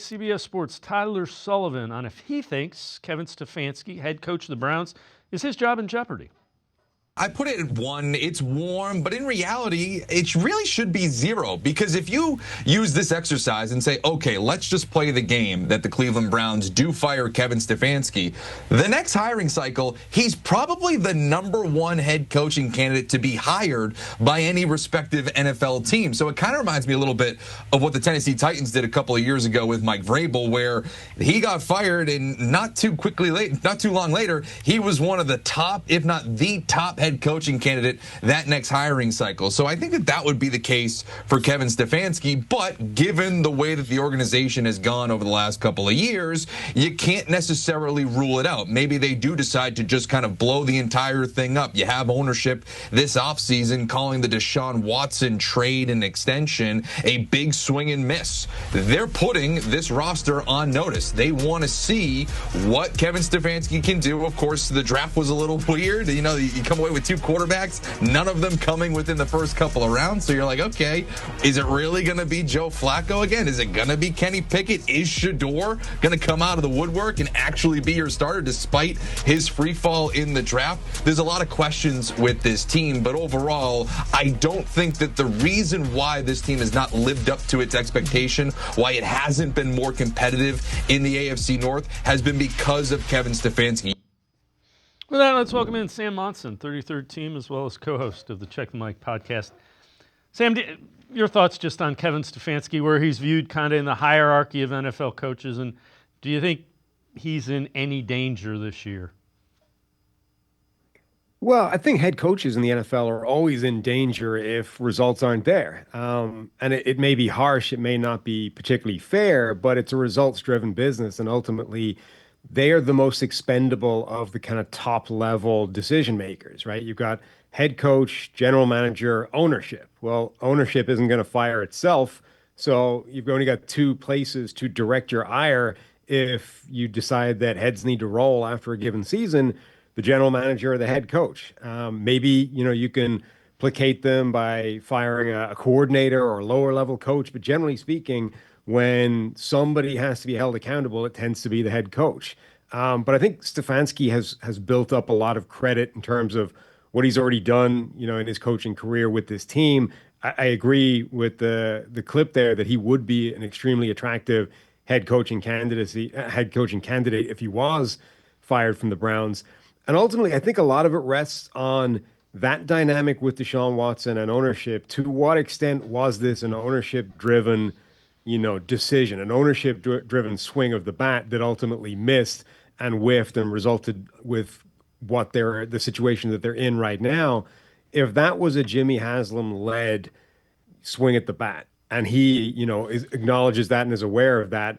CBS Sports' Tyler Sullivan on if he thinks Kevin Stefanski, head coach of the Browns, is his job in jeopardy. I put it at 1. It's warm, but in reality, it really should be 0, because if you use this exercise and say, okay, let's just play the game that the Cleveland Browns do fire Kevin Stefanski, the next hiring cycle, he's probably the #1 head coaching candidate to be hired by any respective NFL team. So it kind of reminds me a little bit of what the Tennessee Titans did a couple of years ago with Mike Vrabel, where he got fired and not too long later, he was one of the top, if not the top head coaching candidate that next hiring cycle. So I think that would be the case for Kevin Stefanski, but given the way that the organization has gone over the last couple of years, you can't necessarily rule it out. Maybe they do decide to just kind of blow the entire thing up. You have ownership this offseason calling the Deshaun Watson trade and extension a big swing and miss. They're putting this roster on notice. They want to see what Kevin Stefanski can do. Of course, the draft was a little weird. You know, you come away with 2 quarterbacks, none of them coming within the first couple of rounds. So you're like, okay, is it really going to be Joe Flacco again? Is it going to be Kenny Pickett? Is Shador going to come out of the woodwork and actually be your starter despite his free fall in the draft? There's a lot of questions with this team, but overall, I don't think that the reason why this team has not lived up to its expectation, why it hasn't been more competitive in the AFC North, has been because of Kevin Stefanski. With that, let's welcome in Sam Monson, 33rd team, as well as co-host of the Check the Mic podcast. Sam, your thoughts just on Kevin Stefanski, where he's viewed kind of in the hierarchy of NFL coaches, and do you think he's in any danger this year? Well, I think head coaches in the NFL are always in danger if results aren't there. And it may be harsh, it may not be particularly fair, but it's a results-driven business, and ultimately they are the most expendable of the kind of top-level decision makers, right? You've got head coach, general manager, ownership. Well, ownership isn't going to fire itself, so you've only got 2 places to direct your ire if you decide that heads need to roll after a given season: the general manager or the head coach. Maybe, you can placate them by firing a coordinator or a lower-level coach, but generally speaking, when somebody has to be held accountable, it tends to be the head coach. But I think Stefanski has built up a lot of credit in terms of what he's already done, in his coaching career with this team. I agree with the clip there that he would be an extremely attractive head coaching candidate if he was fired from the Browns. And ultimately, I think a lot of it rests on that dynamic with Deshaun Watson and ownership. To what extent was this an ownership-driven decision, an ownership-driven swing of the bat that ultimately missed and whiffed and resulted with the situation that they're in right now? If that was a Jimmy Haslam-led swing at the bat, and he, acknowledges that and is aware of that,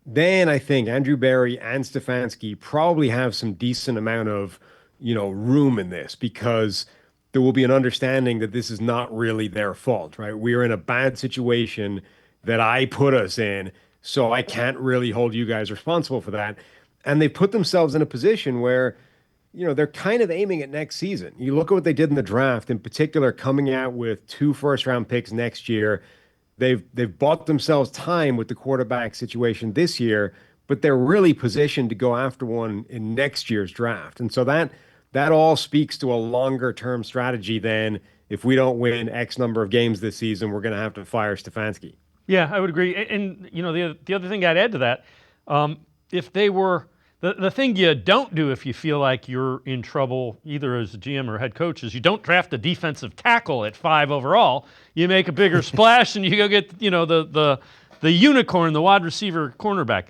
then I think Andrew Berry and Stefanski probably have some decent amount of, room in this, because there will be an understanding that this is not really their fault, right? We are in a bad situation that I put us in, so I can't really hold you guys responsible for that. And they put themselves in a position where, they're kind of aiming at next season. You look at what they did in the draft, in particular, coming out with 2 first-round picks next year. They've bought themselves time with the quarterback situation this year, but they're really positioned to go after one in next year's draft. And so that all speaks to a longer-term strategy than, if we don't win X number of games this season, we're going to have to fire Stefanski. Yeah, I would agree. And the other thing I'd add to that, if they were the thing you don't do if you feel like you're in trouble, either as a GM or head coach, is you don't draft a defensive tackle at 5 overall. You make a bigger splash and you go get the unicorn, the wide receiver cornerback.